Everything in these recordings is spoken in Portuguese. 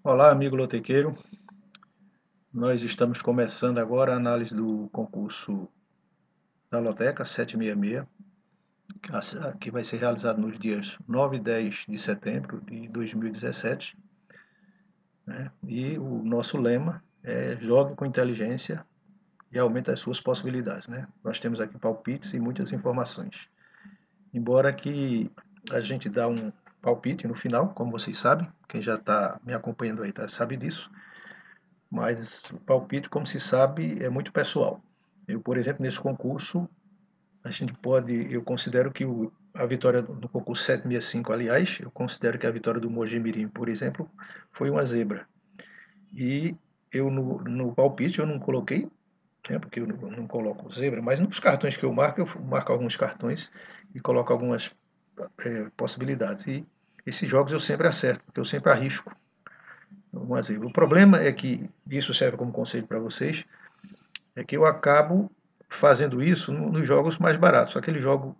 Olá, amigo lotequeiro. Nós estamos começando agora a análise do concurso da Loteca 766, que vai ser realizado nos dias 9 e 10 de setembro de 2017, né? E o nosso lema é jogue com inteligência e aumente as suas possibilidades, né? Nós temos aqui palpites e muitas informações. Embora que a gente dá um palpite no final, como vocês sabem, quem já está me acompanhando aí sabe disso. Mas o palpite, como se sabe, é muito pessoal. Eu, por exemplo, nesse concurso, eu considero que a vitória no concurso 765, aliás, eu considero que a vitória do Mojimirim, por exemplo, foi uma zebra. E eu no palpite eu não coloquei, né, porque eu não coloco zebra, mas nos cartões que eu marco alguns cartões e coloco algumas possibilidades. E esses jogos eu sempre acerto, porque eu sempre arrisco uma zebra. O problema é que isso serve como conselho para vocês, é que eu acabo fazendo isso nos jogos mais baratos. Aquele jogo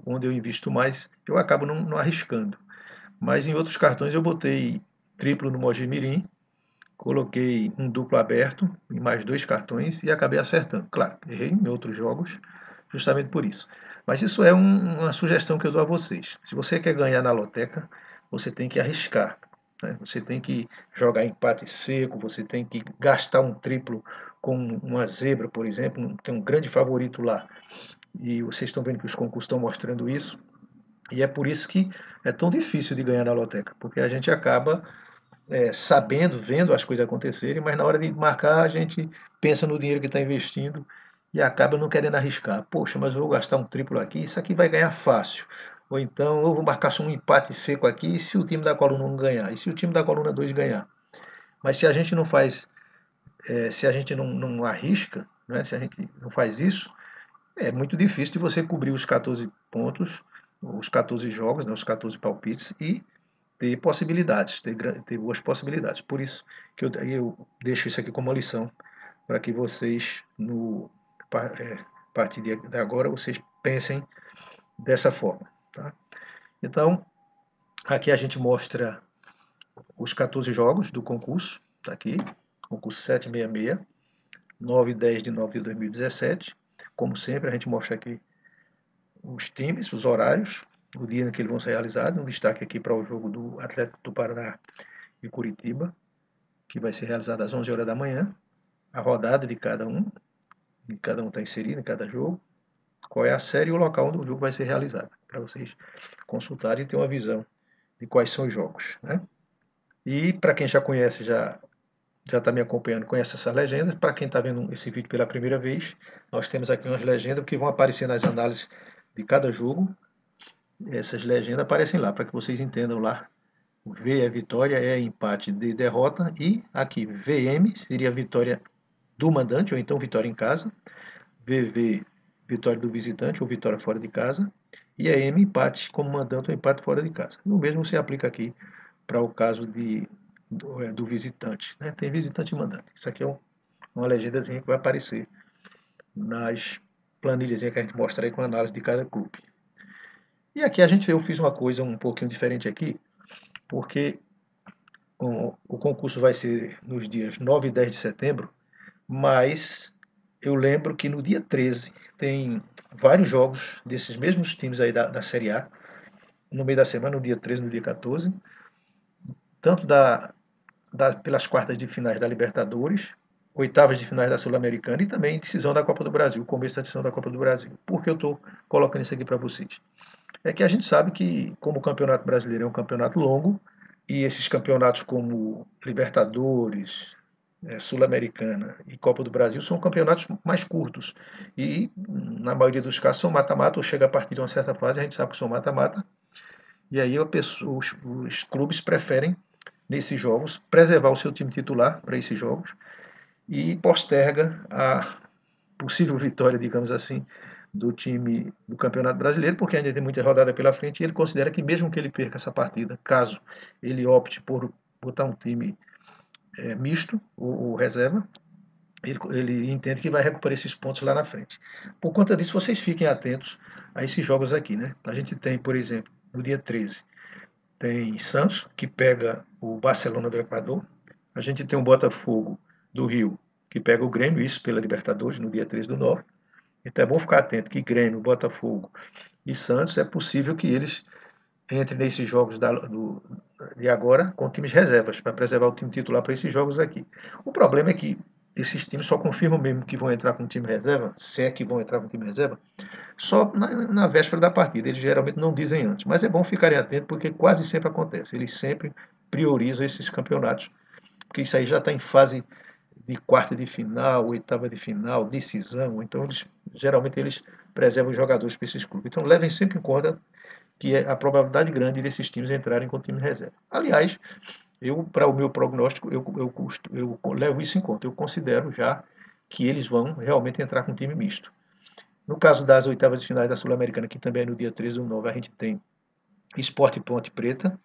onde eu invisto mais, eu acabo não arriscando. Mas em outros cartões eu botei triplo no Mojimirim, coloquei um duplo aberto em mais dois cartões e acabei acertando. Claro, errei em outros jogos, justamente por isso. Mas isso é uma sugestão que eu dou a vocês. Se você quer ganhar na loteca, você tem que arriscar, né? Você tem que jogar empate seco, você tem que gastar um triplo com uma zebra, por exemplo. Tem um grande favorito lá. E vocês estão vendo que os concursos estão mostrando isso. E é por isso que é tão difícil de ganhar na loteca, porque a gente acaba sabendo, vendo as coisas acontecerem, mas na hora de marcar a gente pensa no dinheiro que está investindo e acaba não querendo arriscar. Poxa, mas eu vou gastar um triplo aqui, isso aqui vai ganhar fácil. Ou então eu vou marcar só um empate seco aqui e se o time da coluna 1 ganhar? E se o time da coluna 2 ganhar? Mas se a gente não faz, se a gente não arrisca, né, se a gente não faz isso, é muito difícil de você cobrir os 14 pontos, os 14 jogos, né, os 14 palpites e ter possibilidades, ter boas possibilidades. Por isso que eu deixo isso aqui como uma lição para que vocês, a partir de agora, vocês pensem dessa forma. Tá? Então, aqui a gente mostra os 14 jogos do concurso, tá aqui, concurso 766, 9 e 10 de 9 de 2017. Como sempre, a gente mostra aqui os times, os horários, o dia em que eles vão ser realizados. Um destaque aqui para o jogo do Atlético do Paraná e Curitiba, que vai ser realizado às 11 horas da manhã, a rodada de cada um está inserido em cada jogo, qual é a série e o local onde o jogo vai ser realizado, para vocês consultarem e ter uma visão de quais são os jogos. Né? E para quem já conhece, já está me acompanhando, conhece essas legendas. Para quem está vendo esse vídeo pela primeira vez, nós temos aqui umas legendas que vão aparecer nas análises de cada jogo. Essas legendas aparecem lá, para que vocês entendam lá. O V é vitória, E é empate, D derrota, e aqui VM seria vitória do mandante, ou então vitória em casa, VV, vitória do visitante ou vitória fora de casa, e a M, empate como mandante ou empate fora de casa. O mesmo se aplica aqui para o caso do visitante. Né? Tem visitante e mandante. Isso aqui é uma legendazinha que vai aparecer nas planilhas que a gente mostra aí com a análise de cada clube. E aqui eu fiz uma coisa um pouquinho diferente aqui, porque o concurso vai ser nos dias 9 e 10 de setembro, mas eu lembro que no dia 13 tem vários jogos desses mesmos times aí da Série A, no meio da semana, no dia 13 no dia 14, tanto pelas quartas de finais da Libertadores, oitavas de finais da Sul-Americana e também decisão da Copa do Brasil, começo da decisão da Copa do Brasil. Por que eu estou colocando isso aqui para vocês? É que a gente sabe que, como o Campeonato Brasileiro é um campeonato longo, e esses campeonatos como Libertadores, Sul-Americana e Copa do Brasil são campeonatos mais curtos. E, na maioria dos casos, são mata-mata, ou chega a partir de uma certa fase, a gente sabe que são mata-mata, e aí os clubes preferem, nesses jogos, preservar o seu time titular para esses jogos e posterga a possível vitória, digamos assim, do time do Campeonato Brasileiro, porque ainda tem muita rodada pela frente, e ele considera que mesmo que ele perca essa partida, caso ele opte por botar um time misto ou reserva, ele entende que vai recuperar esses pontos lá na frente. Por conta disso, vocês fiquem atentos a esses jogos aqui. Né? A gente tem, por exemplo, no dia 13, tem Santos, que pega o Barcelona do Equador. A gente tem o Botafogo do Rio, que pega o Grêmio, isso pela Libertadores, no dia 3/9. Então é bom ficar atento que Grêmio, Botafogo e Santos, é possível que eles entrem nesses jogos de agora com times reservas, para preservar o time titular para esses jogos aqui. O problema é que esses times só confirmam mesmo que vão entrar com time reserva, se é que vão entrar com time reserva, só na véspera da partida. Eles geralmente não dizem antes, mas é bom ficarem atentos porque quase sempre acontece. Eles sempre priorizam esses campeonatos, porque isso aí já está em fase de quarta de final, oitava de final, decisão. Então, geralmente, eles preservam os jogadores para esses clubes. Então, levem sempre em conta que é a probabilidade grande desses times entrarem com time reserva. Aliás, para o meu prognóstico, eu levo isso em conta. Eu considero já que eles vão realmente entrar com time misto. No caso das oitavas de finais da Sul-Americana, que também é no dia 13/9, a gente tem Sport e Ponte Preta.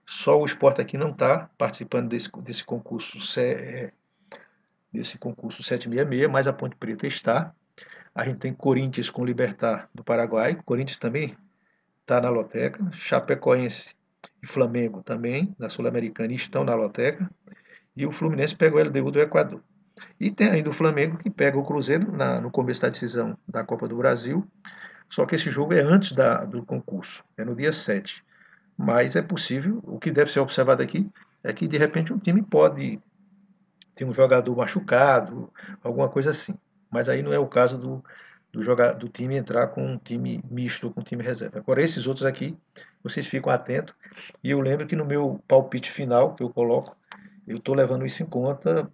Só o Sport aqui não está participando desse concurso 766, mas a Ponte Preta está. A gente tem Corinthians com Libertad do Paraguai. Corinthians também está na loteca. Chapecoense e Flamengo também, na Sul-Americana, estão na loteca. E o Fluminense pega o LDU do Equador. E tem ainda o Flamengo que pega o Cruzeiro no começo da decisão da Copa do Brasil. Só que esse jogo é antes do concurso, é no dia 7. Mas é possível, o que deve ser observado aqui é que de repente um time pode ter um jogador machucado, alguma coisa assim. Mas aí não é o caso do time entrar com um time misto, com um time reserva. Agora, esses outros aqui, vocês ficam atentos. E eu lembro que no meu palpite final que eu coloco, eu estou levando isso em conta,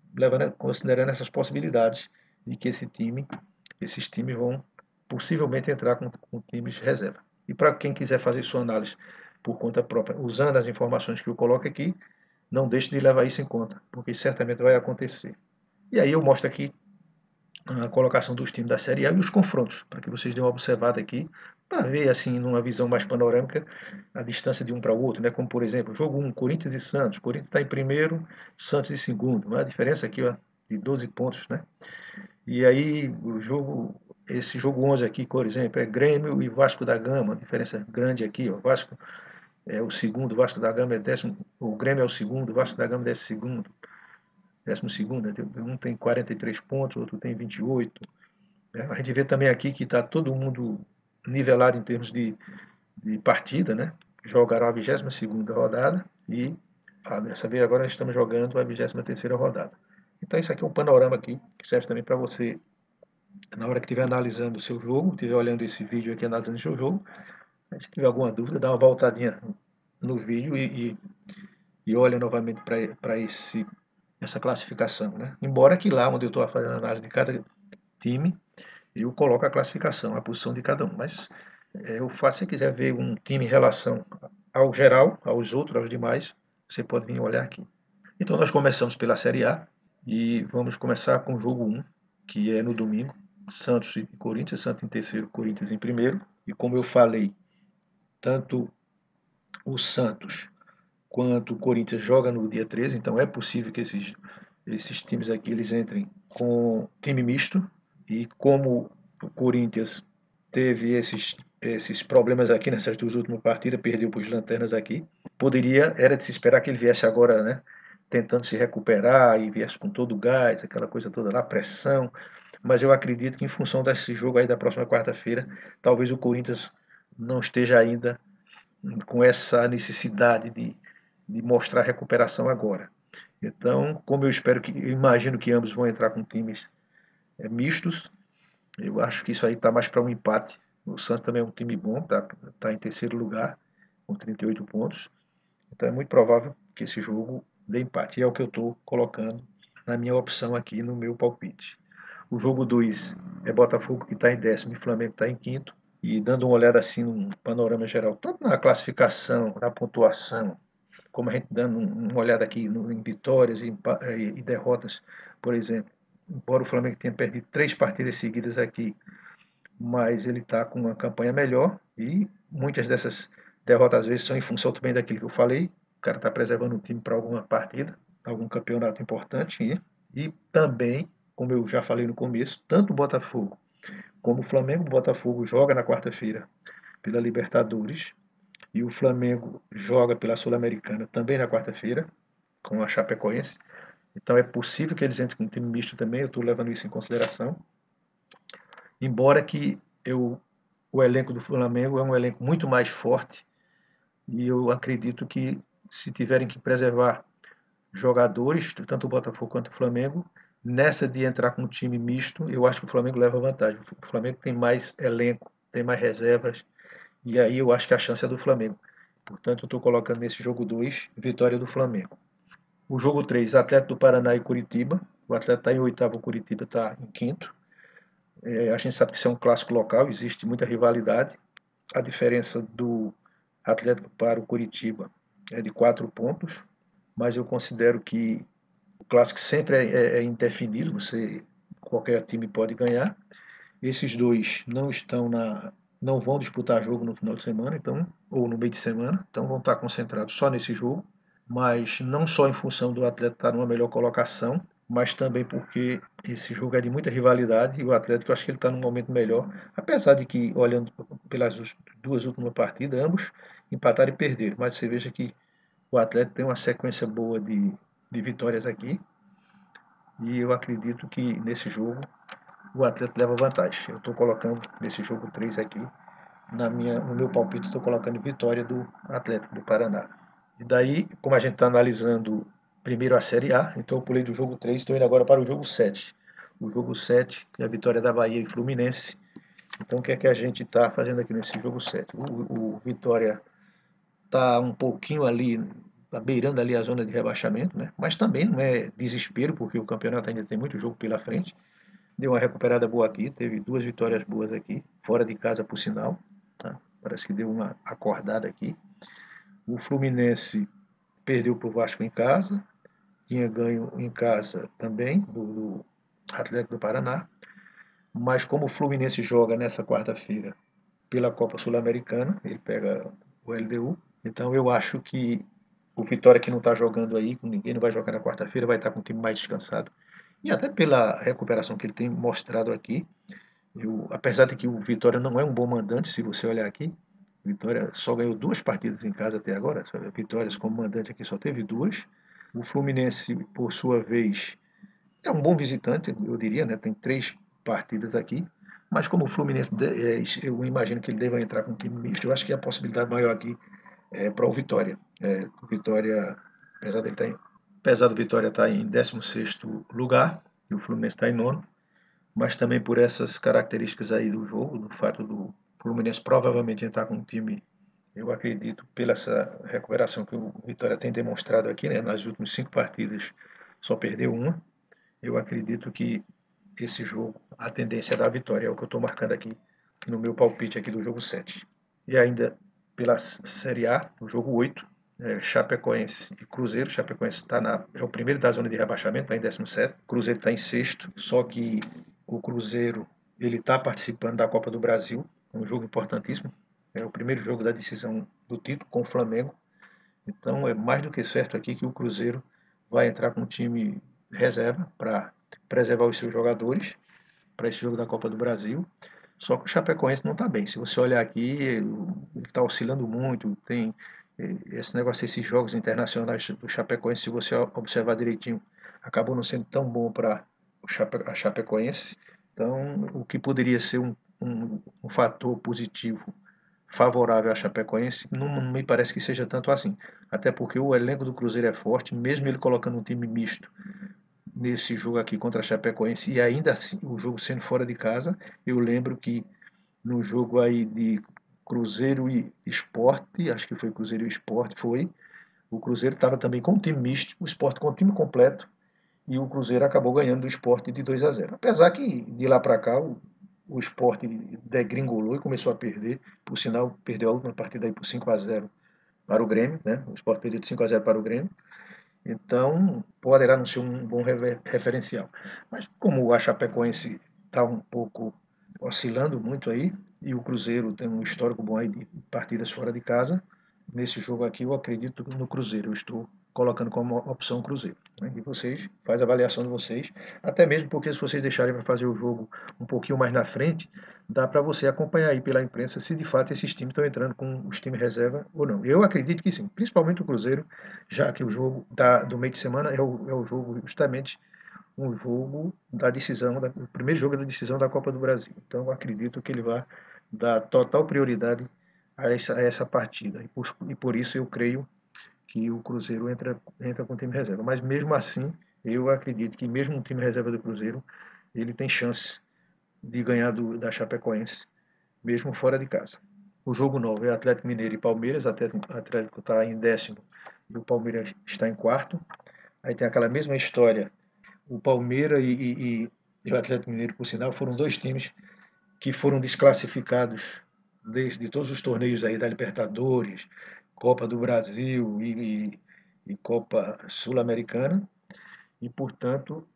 considerando essas possibilidades de que esses times vão possivelmente entrar com times reserva. E para quem quiser fazer sua análise por conta própria, usando as informações que eu coloco aqui, não deixe de levar isso em conta, porque certamente vai acontecer. E aí eu mostro aqui a colocação dos times da Série A e os confrontos, para que vocês dêem uma observada aqui, para ver, assim, numa visão mais panorâmica, a distância de um para o outro, né? Como, por exemplo, jogo 1, Corinthians e Santos. Corinthians está em primeiro, Santos em segundo. A diferença aqui, ó, de 12 pontos, né? E aí, esse jogo 11 aqui, por exemplo, é Grêmio e Vasco da Gama, a diferença grande aqui, ó, Vasco é o segundo, Vasco da Gama é décimo, o Grêmio é o segundo, Vasco da Gama é décimo segundo, né? Um tem 43 pontos, outro tem 28. Né? A gente vê também aqui que está todo mundo nivelado em termos de partida, né? Jogaram a 22ª rodada e dessa vez agora nós estamos jogando a 23ª rodada. Então isso aqui é um panorama aqui que serve também para você, na hora que estiver analisando o seu jogo, estiver olhando esse vídeo aqui analisando o seu jogo, se tiver alguma dúvida, dá uma voltadinha no vídeo e olha novamente para essa classificação. Né? Embora que lá onde eu estou fazendo a análise de cada time, eu coloco a classificação, a posição de cada um. Mas eu faço, se quiser ver um time em relação ao geral, aos outros, aos demais, você pode vir olhar aqui. Então nós começamos pela Série A e vamos começar com o jogo 1, que é no domingo, Santos e Corinthians, Santos em terceiro, Corinthians em primeiro. E como eu falei, tanto o Santos quanto o Corinthians joga no dia 13, então é possível que esses times aqui eles entrem com time misto. E como o Corinthians teve esses problemas aqui nessas duas últimas partidas, perdeu para os lanternas aqui, era de se esperar que ele viesse agora, né, tentando se recuperar e viesse com todo o gás, aquela coisa toda lá, pressão. Mas eu acredito que em função desse jogo aí da próxima quarta-feira, talvez o Corinthians não esteja ainda com essa necessidade de mostrar recuperação agora. Então, como eu imagino que ambos vão entrar com times mistos, eu acho que isso aí está mais para um empate. O Santos também é um time bom, tá em terceiro lugar, com 38 pontos. Então é muito provável que esse jogo dê empate. E é o que eu estou colocando na minha opção aqui no meu palpite. O jogo 2 é Botafogo, que está em décimo, e Flamengo está em quinto. E dando uma olhada assim num panorama geral, tanto na classificação, na pontuação, como a gente dando uma olhada aqui em vitórias e derrotas, por exemplo. Embora o Flamengo tenha perdido 3 partidas seguidas aqui, mas ele está com uma campanha melhor e muitas dessas derrotas às vezes são em função também daquilo que eu falei. O cara está preservando o time para alguma partida, algum campeonato importante e também, como eu já falei no começo, tanto o Botafogo como o Flamengo. O Botafogo joga na quarta-feira pela Libertadores E o Flamengo joga pela Sul-Americana também na quarta-feira, com a Chapecoense. Então é possível que eles entrem com um time misto também, eu estou levando isso em consideração. Embora que o elenco do Flamengo é um elenco muito mais forte e eu acredito que se tiverem que preservar jogadores, tanto o Botafogo quanto o Flamengo, nessa de entrar com um time misto, eu acho que o Flamengo leva vantagem. O Flamengo tem mais elenco, tem mais reservas, e aí eu acho que a chance é do Flamengo. Portanto, eu estou colocando nesse jogo 2 vitória do Flamengo. O jogo 3 Atlético do Paraná e Curitiba. O Atlético está em oitavo, o Curitiba está em quinto. A gente sabe que isso é um clássico local, existe muita rivalidade. A diferença do Atlético para o Curitiba é de 4 pontos, mas eu considero que o clássico sempre é indefinido, qualquer time pode ganhar. Esses dois não vão disputar jogo no final de semana, então, ou no meio de semana, então vão estar concentrados só nesse jogo, mas não só em função do Atlético estar numa melhor colocação, mas também porque esse jogo é de muita rivalidade e o Atlético eu acho que ele está num momento melhor, apesar de que, olhando pelas duas últimas partidas, ambos empataram e perderam, mas você veja que o Atlético tem uma sequência boa de vitórias aqui e eu acredito que nesse jogo o Atlético leva vantagem. Eu estou colocando nesse jogo 3 aqui, no meu palpite, estou colocando vitória do Atlético do Paraná. E daí, como a gente está analisando primeiro a Série A, então eu pulei do jogo 3, estou indo agora para o jogo 7. O jogo 7 é a vitória da Bahia e Fluminense. Então o que é que a gente está fazendo aqui nesse jogo 7? O Vitória está um pouquinho ali, tá beirando ali a zona de rebaixamento, né? Mas também não é desespero, porque o campeonato ainda tem muito jogo pela frente. Deu uma recuperada boa aqui, teve duas vitórias boas aqui, fora de casa por sinal. Tá? Parece que deu uma acordada aqui. O Fluminense perdeu para o Vasco em casa, tinha ganho em casa também do Atlético do Paraná. Mas como o Fluminense joga nessa quarta-feira pela Copa Sul-Americana, ele pega o LDU. Então eu acho que o Vitória que não está jogando aí, com ninguém, não vai jogar na quarta-feira, vai estar com o time mais descansado. E até pela recuperação que ele tem mostrado aqui, apesar de que o Vitória não é um bom mandante, se você olhar aqui, o Vitória só ganhou duas partidas em casa até agora, vitórias como mandante aqui só teve duas. O Fluminense, por sua vez, é um bom visitante, eu diria, né? Tem três partidas aqui, mas como o Fluminense, eu imagino que ele deva entrar com um time misto, eu acho que a possibilidade maior aqui é para o Vitória. O Vitória, apesar, dele tá em, apesar do Vitória estar em 16º lugar, e o Fluminense está em nono, mas também por essas características aí do jogo, do fato do Fluminense provavelmente entrar com um time, eu acredito, pela essa recuperação que o Vitória tem demonstrado aqui, né, nas últimas 5 partidas só perdeu uma, eu acredito que esse jogo, a tendência é da vitória, é o que eu estou marcando aqui no meu palpite aqui do jogo 7. E ainda pela Série A, no jogo 8, Chapecoense e Cruzeiro. Chapecoense é o primeiro da zona de rebaixamento, está em 17º. Cruzeiro está em sexto, só que o Cruzeiro ele está participando da Copa do Brasil, um jogo importantíssimo. É o primeiro jogo da decisão do título com o Flamengo. Então é mais do que certo aqui que o Cruzeiro vai entrar com um time reserva para preservar os seus jogadores para esse jogo da Copa do Brasil. Só que o Chapecoense não está bem. Se você olhar aqui, ele está oscilando muito. Tem esse negócio, esses jogos internacionais do Chapecoense, se você observar direitinho, acabou não sendo tão bom para a Chapecoense. Então, o que poderia ser um fator positivo favorável à Chapecoense, não me parece que seja tanto assim. Até porque o elenco do Cruzeiro é forte, mesmo ele colocando um time misto nesse jogo aqui contra a Chapecoense, e ainda assim, o jogo sendo fora de casa, eu lembro que no jogo aí de Cruzeiro e Esporte, acho que foi Cruzeiro e Esporte, o Cruzeiro estava também com um time misto, o Esporte com o time completo, e o Cruzeiro acabou ganhando do Esporte de 2-0. Apesar que de lá para cá o Esporte degringolou e começou a perder, por sinal, perdeu a última partida aí por 5-0 para o Grêmio, né? O Esporte perdeu de 5-0 para o Grêmio. Então, poderá não ser um bom referencial. Mas como a Chapecoense está um pouco oscilando muito aí, e o Cruzeiro tem um histórico bom aí de partidas fora de casa, nesse jogo aqui eu acredito no Cruzeiro. Eu estou colocando como opção Cruzeiro, né? E vocês fazem a avaliação de vocês, até mesmo porque se vocês deixarem para fazer o jogo um pouquinho mais na frente, dá para você acompanhar aí pela imprensa se de fato esses times estão entrando com os times reserva ou não. Eu acredito que sim, principalmente o Cruzeiro, já que o jogo do meio de semana é o jogo justamente um jogo da decisão, o primeiro jogo da decisão da Copa do Brasil. Então eu acredito que ele vai dar total prioridade a essa partida. E por isso eu creio que o Cruzeiro entra com o time reserva. Mas mesmo assim, eu acredito que mesmo o time reserva do Cruzeiro, ele tem chance de ganhar da Chapecoense, mesmo fora de casa. O jogo 9 é Atlético Mineiro e Palmeiras. O Atlético está em 10º e o Palmeiras está em 4º. Aí tem aquela mesma história. O Palmeiras e o Atlético Mineiro, por sinal, foram dois times que foram desclassificados desde todos os torneios aí da Libertadores, Copa do Brasil e Copa Sul-Americana, e portanto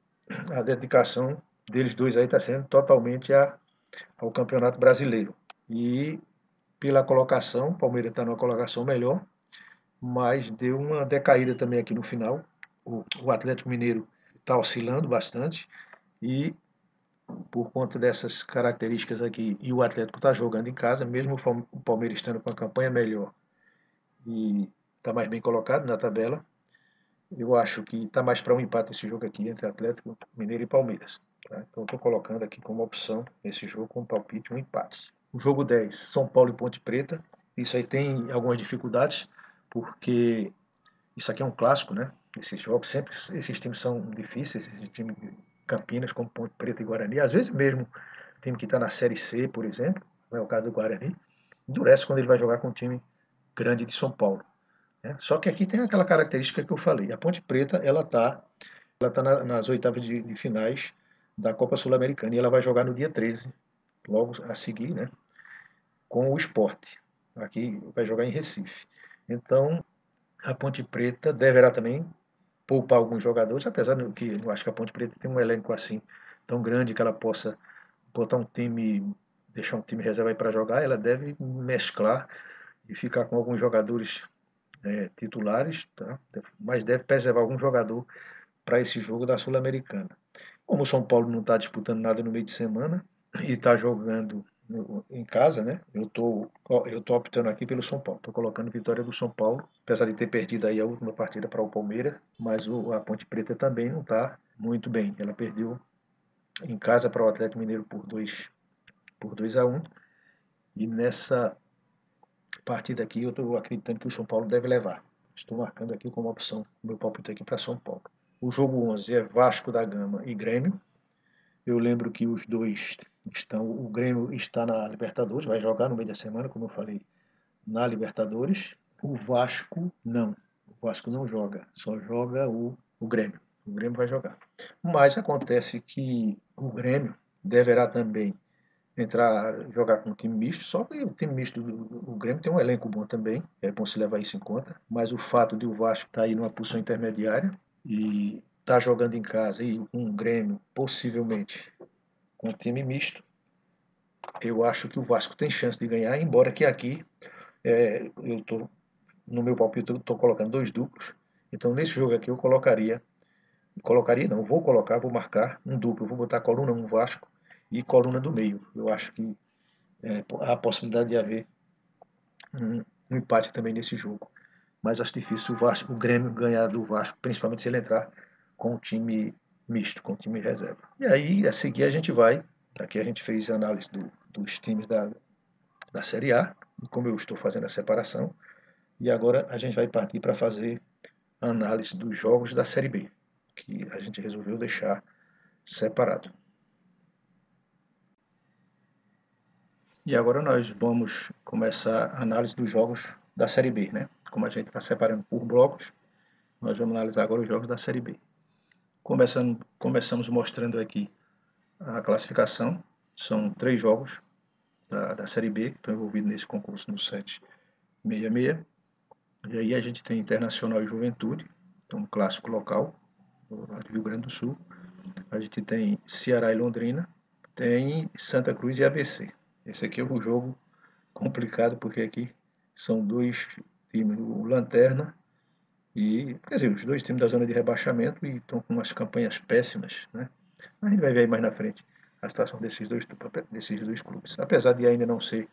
a dedicação deles dois aí está sendo totalmente ao Campeonato Brasileiro. E pela colocação, o Palmeiras está numa colocação melhor, mas deu uma decaída também aqui no final. O Atlético Mineiro está oscilando bastante e por conta dessas características aqui, e o Atlético está jogando em casa, mesmo o Palmeiras estando com a campanha melhor e está mais bem colocado na tabela, eu acho que está mais para um empate esse jogo aqui entre Atlético Mineiro e Palmeiras. Tá? Então estou colocando aqui como opção esse jogo com palpite um empate. O jogo 10, São Paulo e Ponte Preta. Isso aí tem algumas dificuldades, porque isso aqui é um clássico, né? Esses jogos sempre, esses times são difíceis, esses times de Campinas como Ponte Preta e Guarani, às vezes mesmo time que está na Série C, por exemplo, não é o caso do Guarani, endurece quando ele vai jogar com um time grande de São Paulo. Né? Só que aqui tem aquela característica que eu falei. A Ponte Preta, ela tá nas oitavas de finais da Copa Sul-Americana e ela vai jogar no dia 13, logo a seguir, né, com o Sport. Aqui vai jogar em Recife. Então, a Ponte Preta deverá também poupar alguns jogadores, apesar de que eu acho que a Ponte Preta tem um elenco assim tão grande que ela possa botar um time, deixar um time reserva aí para jogar, ela deve mesclar e ficar com alguns jogadores titulares, tá? Mas deve preservar algum jogador para esse jogo da Sul-Americana. Como o São Paulo não está disputando nada no meio de semana e está jogando em casa, né? Eu tô optando aqui pelo São Paulo. Estou colocando vitória do São Paulo, apesar de ter perdido aí a última partida para o Palmeiras, mas a Ponte Preta também não está muito bem. Ela perdeu em casa para o Atlético Mineiro por 2-1. E nessa partida aqui eu estou acreditando que o São Paulo deve levar. Estou marcando aqui como opção o meu palpite aqui para São Paulo. O jogo 11 é Vasco da Gama e Grêmio. Eu lembro que os dois o Grêmio está na Libertadores, vai jogar no meio da semana, como eu falei, na Libertadores. O Vasco não. O Vasco não joga, só joga o Grêmio. O Grêmio vai jogar. Mas acontece que o Grêmio deverá também jogar com um time misto, só que o time misto do Grêmio tem um elenco bom também, é bom se levar isso em conta, mas o fato de o Vasco estar aí numa posição intermediária e estar jogando em casa e um Grêmio possivelmente com um time misto, eu acho que o Vasco tem chance de ganhar, embora que aqui eu estou no meu palpite eu estou colocando dois duplos, então nesse jogo aqui eu colocaria não, vou marcar um duplo, vou botar a coluna no Vasco e coluna do meio. Eu acho que há a possibilidade de haver um empate também nesse jogo. Mas acho difícil o Grêmio ganhar do Vasco, principalmente se ele entrar com o time misto, com o time reserva. E aí, a seguir, a gente vai. Aqui a gente fez a análise dos times da Série A, como eu estou fazendo a separação. E agora a gente vai partir para fazer a análise dos jogos da Série B, que a gente resolveu deixar separado. E agora nós vamos começar a análise dos jogos da Série B, né? Como a gente está separando por blocos, nós vamos analisar agora os jogos da Série B. Começamos mostrando aqui a classificação. São 3 jogos da Série B que estão envolvidos nesse concurso no 766. E aí a gente tem Internacional e Juventude, então um clássico local do Rio Grande do Sul. A gente tem Ceará e Londrina, tem Santa Cruz e ABC. Esse aqui é um jogo complicado porque aqui são dois times, o Lanterna E, quer dizer, os dois times da zona de rebaixamento e estão com umas campanhas péssimas, né? A gente vai ver aí mais na frente a situação desses dois clubes. Apesar de ainda não ser,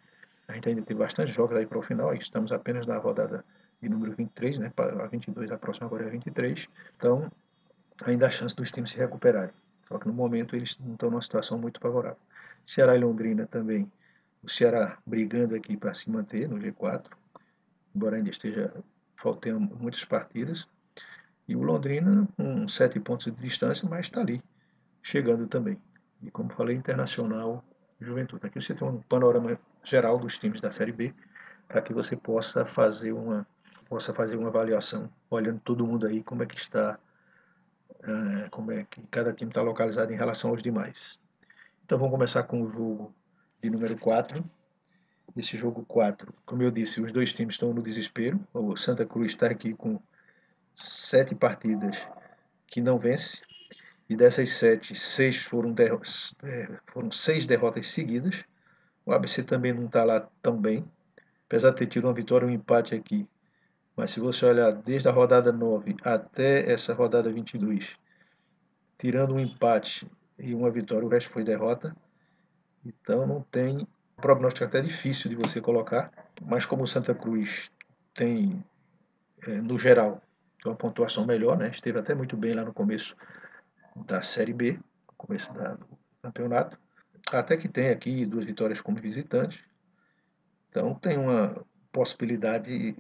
a gente ainda tem bastante jogos aí para o final, estamos apenas na rodada de número 23, né? A 22, a próxima agora é a 23. Então, ainda há chance dos times se recuperarem. Só que no momento eles não estão numa situação muito favorável. Ceará e Londrina também. O Ceará brigando aqui para se manter no G4, embora ainda esteja faltando muitas partidas. E o Londrina com 7 pontos de distância, mas está ali, chegando também. E como falei, Internacional, Juventude. Aqui você tem um panorama geral dos times da Série B, para que você possa fazer uma avaliação, olhando todo mundo aí, como é que está, como é que cada time está localizado em relação aos demais. Então vamos começar com o jogo de número 4. Esse jogo 4, como eu disse, os dois times estão no desespero. O Santa Cruz está aqui com 7 partidas que não vence. E dessas 7, 6 foram 6 derrotas seguidas. O ABC também não está lá tão bem, apesar de ter tido uma vitória e um empate aqui. Mas se você olhar desde a rodada 9 até essa rodada 22, tirando um empate e uma vitória, o resto foi derrota. Então não tem um prognóstico até difícil de você colocar. Mas como o Santa Cruz tem, no geral, uma pontuação melhor, né? Esteve até muito bem lá no começo da Série B, no começo do campeonato. Até que tem aqui 2 vitórias como visitante. Então tem uma possibilidade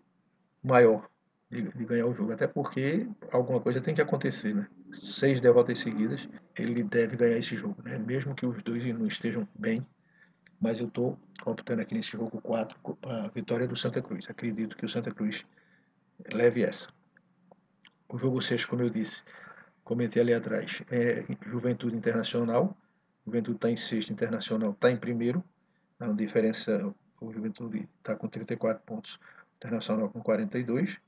maior de ganhar o jogo. Até porque alguma coisa tem que acontecer, né? 6 derrotas seguidas, ele deve ganhar esse jogo, né? Mesmo que os dois não estejam bem. Mas eu estou optando aqui nesse jogo 4 para a vitória do Santa Cruz. Acredito que o Santa Cruz leve essa. O jogo 6, como eu disse, comentei ali atrás, é Juventude Internacional. Juventude está em sexto, Internacional está em primeiro. A diferença, o Juventude está com 34 pontos, o Internacional com 42.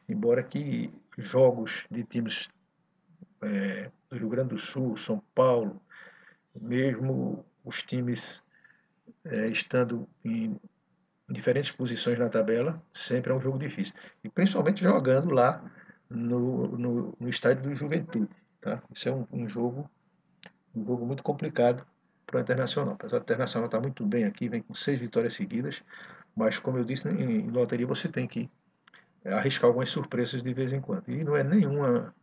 Embora que jogos de times do Rio Grande do Sul, São Paulo, mesmo os times estando em diferentes posições na tabela, sempre é um jogo difícil. E principalmente jogando lá no estádio do Juventude. Tá? Isso é um jogo muito complicado para o Internacional. Apesar do Internacional estar muito bem aqui, vem com 6 vitórias seguidas, mas como eu disse, em loteria você tem que arriscar algumas surpresas de vez em quando. E não é nenhuma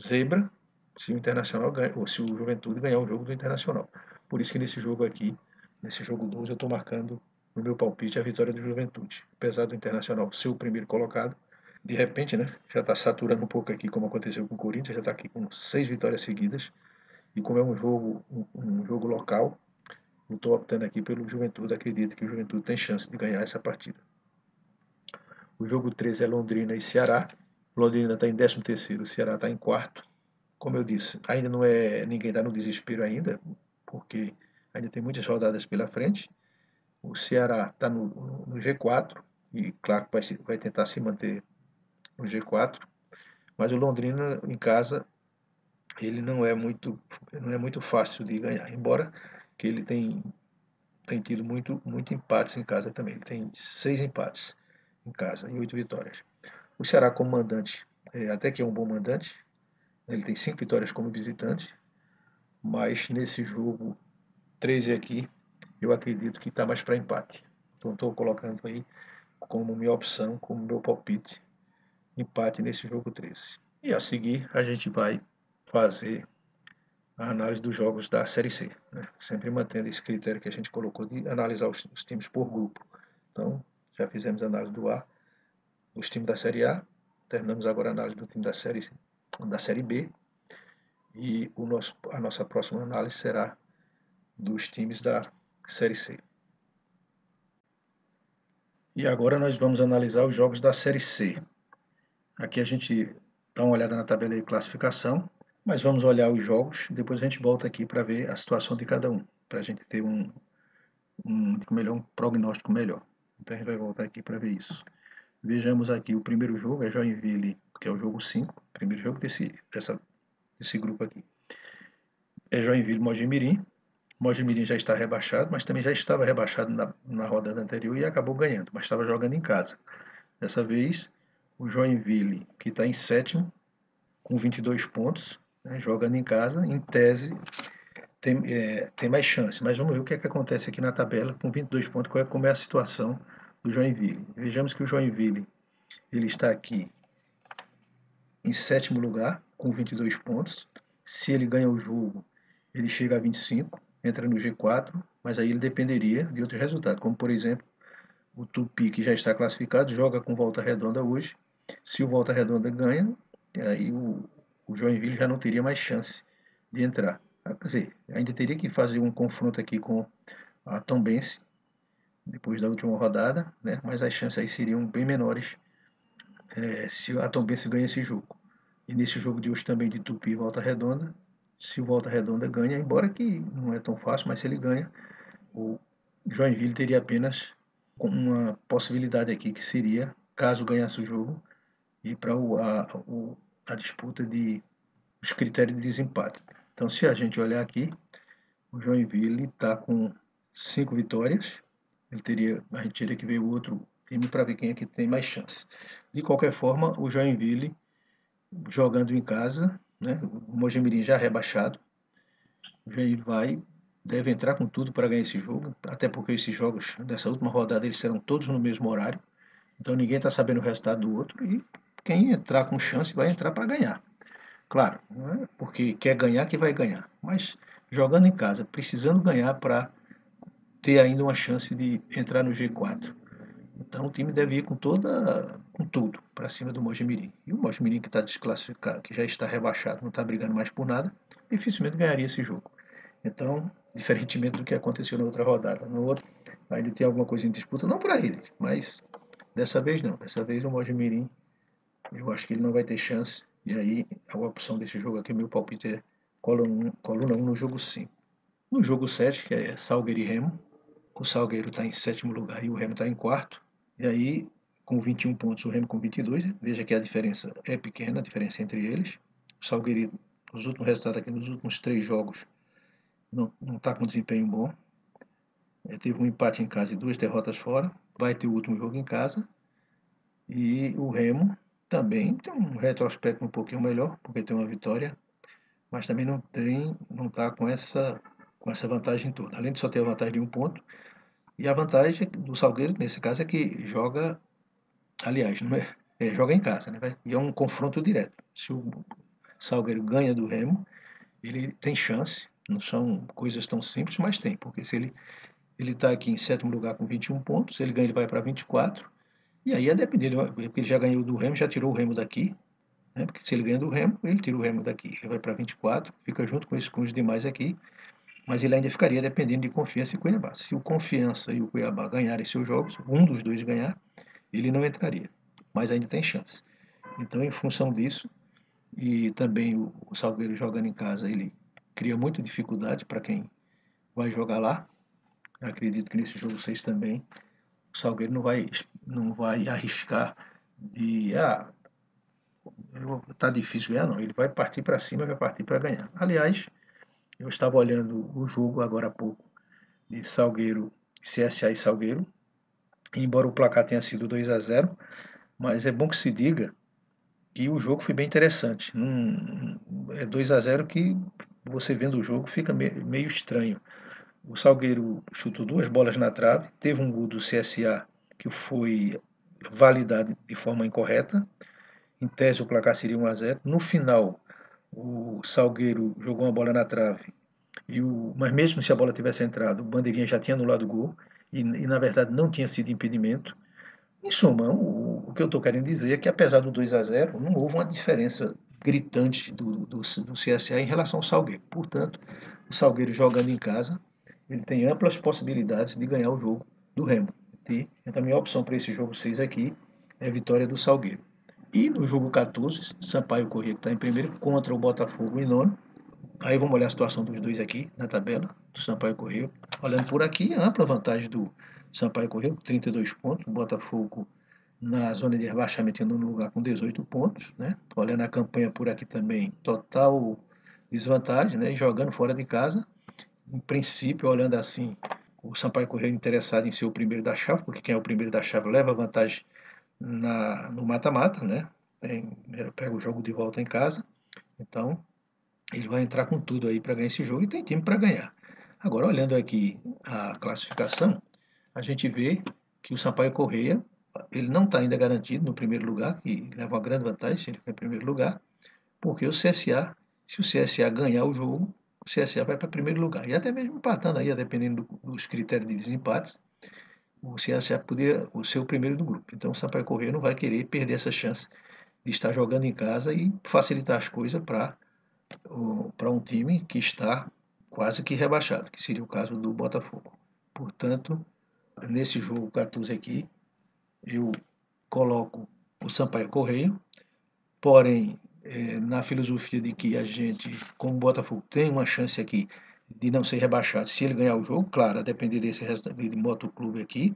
zebra se o Internacional ganha, ou se o Juventude ganhar o jogo do Internacional. Por isso que nesse jogo aqui, nesse jogo 12, eu estou marcando no meu palpite a vitória do Juventude. Apesar do Internacional ser o primeiro colocado, de repente, né, já está saturando um pouco aqui, como aconteceu com o Corinthians, já está aqui com 6 vitórias seguidas. E como é um jogo local, eu estou optando aqui pelo Juventude. Acredito que o Juventude tem chance de ganhar essa partida. O jogo 13 é Londrina e Ceará. Londrina está em 13º, o Ceará está em quarto. Como eu disse, ainda não é. Ninguém está no desespero ainda, porque ainda tem muitas rodadas pela frente. O Ceará está no G4 e claro que vai tentar se manter no G4, mas o Londrina em casa ele não é muito fácil de ganhar, embora que ele tem tido muito empates em casa também. Ele tem 6 empates em casa e 8 vitórias. O Ceará como mandante, até que é um bom mandante, ele tem 5 vitórias como visitante, mas nesse jogo 13 aqui, eu acredito que está mais para empate. Então estou colocando aí como minha opção, como meu palpite, empate nesse jogo 13. E a seguir a gente vai fazer a análise dos jogos da Série C, né? Sempre mantendo esse critério que a gente colocou de analisar os times por grupo. Então, já fizemos a análise dos times da Série A, terminamos agora a análise do time da série B, e a nossa próxima análise será dos times da Série C. E agora nós vamos analisar os jogos da Série C. Aqui a gente dá uma olhada na tabela de classificação, mas vamos olhar os jogos, depois a gente volta aqui para ver a situação de cada um, para a gente ter um prognóstico melhor. Então a gente vai voltar aqui para ver isso. Vejamos aqui, o primeiro jogo é Joinville, que é o jogo 5, primeiro jogo desse grupo aqui. É Joinville Mojimirim. Mojimirim já está rebaixado, mas também já estava rebaixado na rodada anterior e acabou ganhando, mas estava jogando em casa. Dessa vez, o Joinville, que está em sétimo, com 22 pontos, né, jogando em casa, em tese tem mais chance. Mas vamos ver o que é que acontece aqui na tabela com 22 pontos, como é a situação do Joinville. Vejamos que o Joinville ele está aqui em sétimo lugar, com 22 pontos. Se ele ganha o jogo, ele chega a 25, entra no G4, mas aí ele dependeria de outros resultados, como por exemplo, o Tupi, que já está classificado, joga com Volta Redonda hoje. Se o Volta Redonda ganha, aí o Joinville já não teria mais chance de entrar. Quer dizer, ainda teria que fazer um confronto aqui com a Tombense, depois da última rodada, né? Mas as chances aí seriam bem menores se a Tombense ganha esse jogo. E nesse jogo de hoje também de Tupi e Volta Redonda, se o Volta Redonda ganha, embora que não é tão fácil, mas se ele ganha, o Joinville teria apenas uma possibilidade aqui, que seria, caso ganhasse o jogo, ir para a disputa de os critérios de desempate. Então, se a gente olhar aqui, o Joinville está com 5 vitórias. A gente teria que ver o outro time para ver quem é que tem mais chance. De qualquer forma, o Joinville jogando em casa, né? O Mojimirim já rebaixado, o Joinville deve entrar com tudo para ganhar esse jogo, até porque esses jogos dessa última rodada eles serão todos no mesmo horário, então ninguém está sabendo o resultado do outro e quem entrar com chance vai entrar para ganhar. Claro, não é porque quer ganhar que vai ganhar, mas jogando em casa, precisando ganhar para ter ainda uma chance de entrar no G4. Então o time deve ir com tudo para cima do Mojimirim. E o Mojimirim que está desclassificado, que já está rebaixado, não está brigando mais por nada, dificilmente ganharia esse jogo. Então, diferentemente do que aconteceu na outra rodada. No outro, ainda tem alguma coisa em disputa, não para ele, mas dessa vez não. Dessa vez o Mojimirim, eu acho que ele não vai ter chance. E aí a opção desse jogo aqui, meu palpite é coluna 1 no jogo 5. No jogo 7, que é Salgueiro e Remo, o Salgueiro está em sétimo lugar e o Remo está em quarto. E aí, com 21 pontos, o Remo com 22. Veja que a diferença é pequena, a diferença entre eles. O Salgueiro, nos últimos resultados aqui, nos últimos 3 jogos, não está com desempenho bom. Teve um empate em casa e 2 derrotas fora. Vai ter o último jogo em casa. E o Remo também tem um retrospecto um pouquinho melhor, porque tem uma vitória, mas também não está com essa vantagem toda. Além de só ter a vantagem de 1 ponto, e a vantagem do Salgueiro, nesse caso, é que joga, aliás, não joga em casa, né? E é um confronto direto. Se o Salgueiro ganha do Remo, ele tem chance, não são coisas tão simples, mas tem, porque se ele está aqui em sétimo lugar com 21 pontos, se ele ganha, ele vai para 24, e aí é depender, porque ele já ganhou do Remo, já tirou o Remo daqui, né? Porque se ele ganha do Remo, ele tira o Remo daqui, ele vai para 24, fica junto com os demais aqui, mas ele ainda ficaria dependendo de Confiança e Cuiabá. Se o Confiança e o Cuiabá ganharem seus jogos, um dos dois ganhar, ele não entraria, mas ainda tem chance. Então, em função disso, e também o Salgueiro jogando em casa, ele cria muita dificuldade para quem vai jogar lá. Eu acredito que nesse jogo 6 também, o Salgueiro não vai arriscar de, tá difícil ganhar, não. Ele vai partir para cima, vai partir para ganhar. Aliás, eu estava olhando o jogo agora há pouco de Salgueiro, CSA e Salgueiro, embora o placar tenha sido 2-0, mas é bom que se diga que o jogo foi bem interessante. É 2-0 que você vendo o jogo fica meio estranho. O Salgueiro chutou 2 bolas na trave, teve um gol do CSA que foi validado de forma incorreta. Em tese o placar seria 1-0. No final, o Salgueiro jogou uma bola na trave, mas mesmo se a bola tivesse entrado, o Bandeirinha já tinha anulado o gol e na verdade não tinha sido impedimento. Em suma, o que eu estou querendo dizer é que apesar do 2-0, não houve uma diferença gritante do CSA em relação ao Salgueiro. Portanto, o Salgueiro jogando em casa, ele tem amplas possibilidades de ganhar o jogo do Remo. Então a minha opção para esse jogo 6 aqui é a vitória do Salgueiro. E no jogo 14, Sampaio Corrêa, que está em primeiro, contra o Botafogo em nono. Aí vamos olhar a situação dos dois aqui na tabela, do Sampaio Corrêa. Olhando por aqui, ampla vantagem do Sampaio Corrêa, 32 pontos. O Botafogo na zona de rebaixamento em nono lugar com 18 pontos. Né? Olhando a campanha por aqui também, total desvantagem, né? E jogando fora de casa. Em princípio, olhando assim, o Sampaio Corrêa interessado em ser o primeiro da chave, porque quem é o primeiro da chave leva vantagem no mata-mata, né? Pega o jogo de volta em casa, então ele vai entrar com tudo aí para ganhar esse jogo e tem time para ganhar. Agora, olhando aqui a classificação, a gente vê que o Sampaio Corrêa, ele não está ainda garantido no primeiro lugar, que leva uma grande vantagem se ele for em primeiro lugar, porque o CSA, se o CSA ganhar o jogo, o CSA vai para primeiro lugar. E até mesmo empatando aí, dependendo dos critérios de desempate, o CSA poderia ser o primeiro do grupo. Então o Sampaio Corrêa não vai querer perder essa chance de estar jogando em casa e facilitar as coisas para um time que está quase que rebaixado, que seria o caso do Botafogo. Portanto, nesse jogo 14 aqui, eu coloco o Sampaio Corrêa, porém, na filosofia de que a gente, como o Botafogo, tem uma chance aqui de não ser rebaixado se ele ganhar o jogo, claro, a depender desse resultado de Motoclube aqui,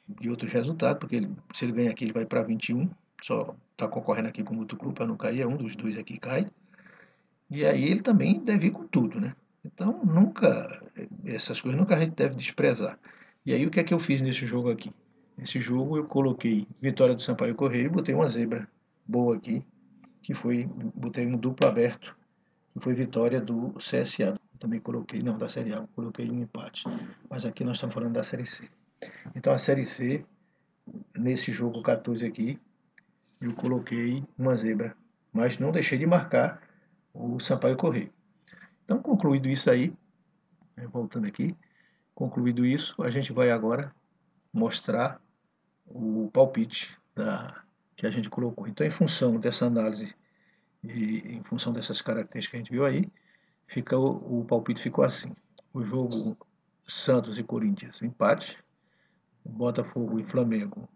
de outros resultados, porque se ele ganhar aqui ele vai para 21, só está concorrendo aqui com o Motoclube para não cair, é um dos dois aqui cai. E aí ele também deve ir com tudo, né? Então essas coisas nunca a gente deve desprezar. E aí o que é que eu fiz nesse jogo aqui? Nesse jogo eu coloquei vitória do Sampaio Correia e botei uma zebra boa aqui, botei um duplo aberto, que foi vitória do CSA. Também coloquei, não, da Série A, coloquei um empate. Mas aqui nós estamos falando da Série C. Então a Série C, nesse jogo 14 aqui, eu coloquei uma zebra, mas não deixei de marcar o Sampaio Correia. Então, concluído isso aí, voltando aqui, concluído isso, a gente vai agora mostrar o palpite que a gente colocou. Então, em função dessa análise e em função dessas características que a gente viu aí, o palpite ficou assim. O jogo Santos e Corinthians, empate. Botafogo e Flamengo,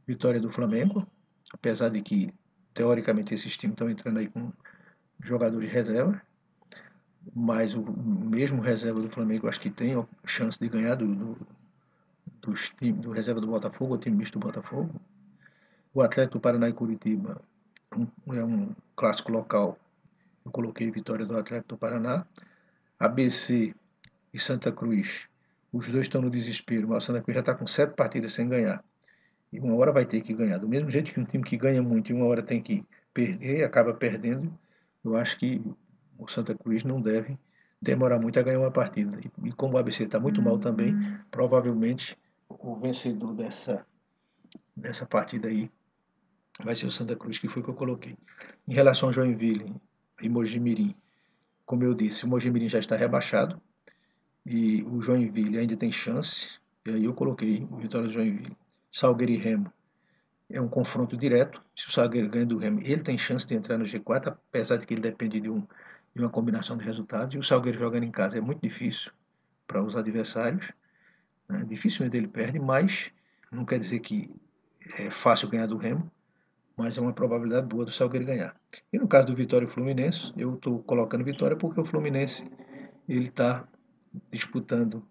vitória do Flamengo, apesar de que, teoricamente, esses times estão entrando aí com jogadores de reserva, mas o mesmo reserva do Flamengo acho que tem chance de ganhar do reserva do Botafogo, o time misto do Botafogo. O Atlético do Paraná e Curitiba é um clássico local. Eu coloquei vitória do Atlético do Paraná. ABC e Santa Cruz, os dois estão no desespero, mas o Santa Cruz já está com 7 partidas sem ganhar. E uma hora vai ter que ganhar. Do mesmo jeito que um time que ganha muito e uma hora tem que perder, acaba perdendo, eu acho que o Santa Cruz não deve demorar muito a ganhar uma partida. E como o ABC está muito mal também, provavelmente o vencedor dessa partida aí vai ser o Santa Cruz, que foi o que eu coloquei. Em relação ao Joinville e Mojimirim, como eu disse, o Mojimirim já está rebaixado e o Joinville ainda tem chance. E aí eu coloquei o Vitória do Joinville. Salgueiro e Remo é um confronto direto. Se o Salgueiro ganha do Remo, ele tem chance de entrar no G4, apesar de que ele depende de uma combinação de resultados. E o Salgueiro jogando em casa é muito difícil para os adversários. Né? Dificilmente ele perde, mas não quer dizer que é fácil ganhar do Remo, mas é uma probabilidade boa do Salgueiro ganhar. E no caso do Vitória e Fluminense, eu estou colocando Vitória porque o Fluminense ele está disputando,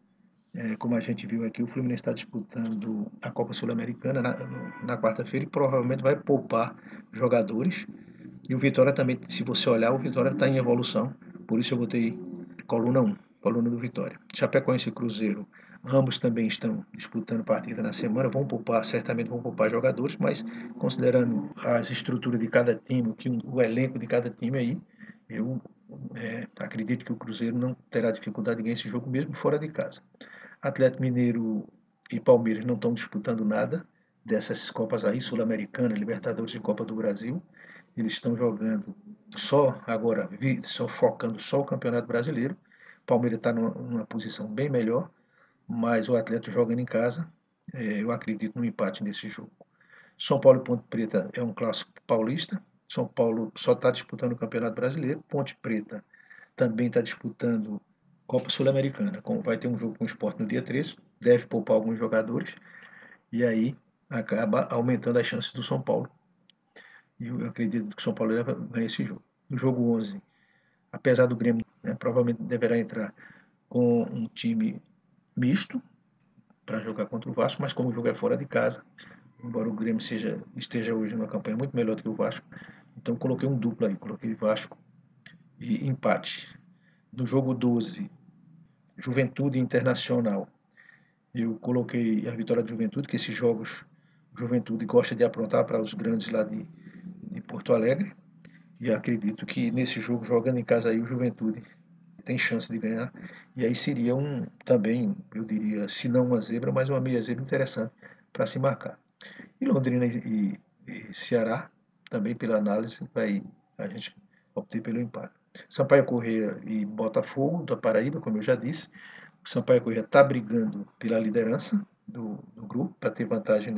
como a gente viu aqui, o Fluminense está disputando a Copa Sul-Americana na quarta-feira e provavelmente vai poupar jogadores. E o Vitória também, se você olhar, o Vitória está em evolução, por isso eu botei coluna 1, coluna do Vitória. Chapecoense e Cruzeiro, ambos também estão disputando partida na semana, certamente vão poupar jogadores, mas considerando as estruturas de cada time, o elenco de cada time aí, eu acredito que o Cruzeiro não terá dificuldade de ganhar esse jogo mesmo fora de casa. Atlético Mineiro e Palmeiras não estão disputando nada dessas Copas aí, Sul-Americana, Libertadores e Copa do Brasil. Eles estão jogando só agora, só focando só o Campeonato Brasileiro. O Palmeiras está numa posição bem melhor, mas o Atlético jogando em casa, eu acredito no empate nesse jogo. São Paulo e Ponte Preta é um clássico paulista. São Paulo só está disputando o Campeonato Brasileiro. Ponte Preta também está disputando Copa Sul-Americana. Vai ter um jogo com o Sport no dia 13, deve poupar alguns jogadores, e aí acaba aumentando as chances do São Paulo. E eu acredito que o São Paulo ganha esse jogo. No jogo 11, apesar do Grêmio, provavelmente deverá entrar com um time misto para jogar contra o Vasco, mas como o jogo é fora de casa, embora o Grêmio esteja hoje numa campanha muito melhor do que o Vasco, então coloquei um duplo aí, coloquei Vasco e empate. No jogo 12, Juventude Internacional, eu coloquei a vitória do Juventude, que esses jogos Juventude gosta de aprontar para os grandes lá de Porto Alegre. E acredito que nesse jogo, jogando em casa aí, o Juventude tem chance de ganhar. E aí seria também, eu diria, se não uma zebra, mas uma meia zebra interessante para se marcar. E Londrina e Ceará, também pela análise, vai a gente optar pelo empate. Sampaio Corrêa e Botafogo, da Paraíba, como eu já disse. O Sampaio Corrêa está brigando pela liderança do grupo, para ter vantagem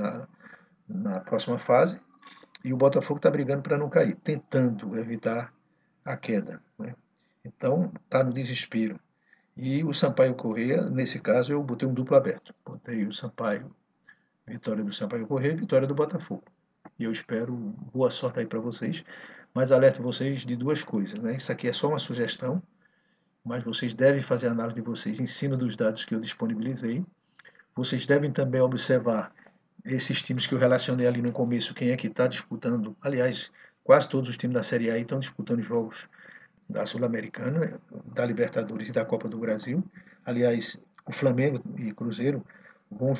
na próxima fase. E o Botafogo está brigando para não cair, tentando evitar a queda. Né? Então, está no desespero. E o Sampaio Corrêa, nesse caso, eu botei um duplo aberto. Botei o Sampaio, vitória do Sampaio Corrêa e vitória do Botafogo. E eu espero boa sorte aí para vocês. Mas alerto vocês de duas coisas. Né? Isso aqui é só uma sugestão, mas vocês devem fazer a análise de vocês em cima dos dados que eu disponibilizei. Vocês devem também observar esses times que eu relacionei ali no começo, quem é que está disputando. Aliás, quase todos os times da Série A estão disputando jogos da Sul-Americana, da Libertadores e da Copa do Brasil. Aliás, o Flamengo e Cruzeiro vão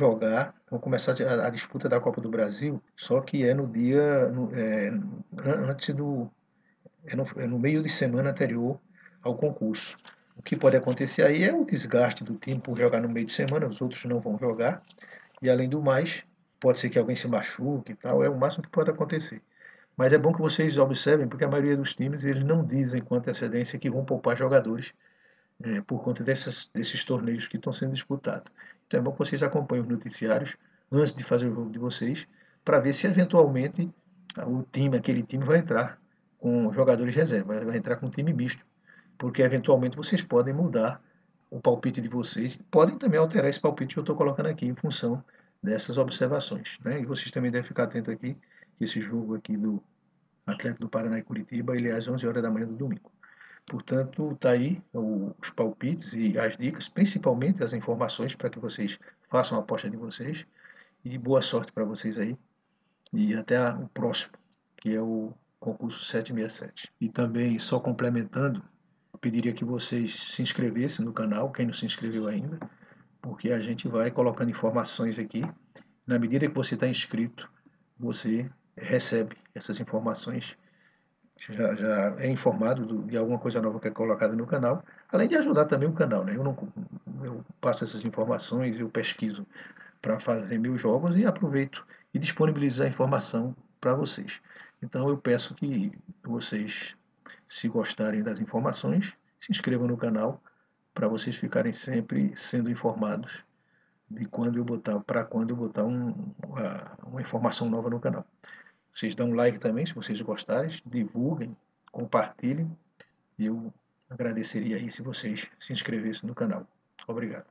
começar a disputa da Copa do Brasil, só que é no dia, antes do, é no meio de semana anterior ao concurso. O que pode acontecer aí é o desgaste do time por jogar no meio de semana, os outros não vão jogar, e além do mais, pode ser que alguém se machuque e tal, é o máximo que pode acontecer. Mas é bom que vocês observem, porque a maioria dos times eles não dizem com antecedência que vão poupar jogadores por conta desses torneios que estão sendo disputados. Então é bom que vocês acompanhem os noticiários antes de fazer o jogo de vocês, para ver se eventualmente aquele time vai entrar com jogadores reserva, vai entrar com um time misto, porque eventualmente vocês podem mudar o palpite de vocês, podem também alterar esse palpite que eu estou colocando aqui em função dessas observações. Né? E vocês também devem ficar atentos aqui, que esse jogo aqui do Atlético do Paraná e Curitiba, ele é às 11 horas da manhã do domingo. Portanto, está aí os palpites e as dicas, principalmente as informações para que vocês façam a aposta de vocês. E boa sorte para vocês aí. E até o próximo, que é o concurso 767. E também, só complementando, eu pediria que vocês se inscrevessem no canal, quem não se inscreveu ainda, porque a gente vai colocando informações aqui. Na medida que você está inscrito, você recebe essas informações, já é informado de alguma coisa nova que é colocada no canal, além de ajudar também o canal. Né? Eu passo essas informações, eu pesquiso para fazer meus jogos e aproveito e disponibilizo a informação para vocês. Então eu peço que vocês, se gostarem das informações, se inscrevam no canal para vocês ficarem sempre sendo informados de quando eu botar uma informação nova no canal. Vocês dão um like também, se vocês gostarem, divulguem, compartilhem. E eu agradeceria aí se vocês se inscrevessem no canal. Obrigado.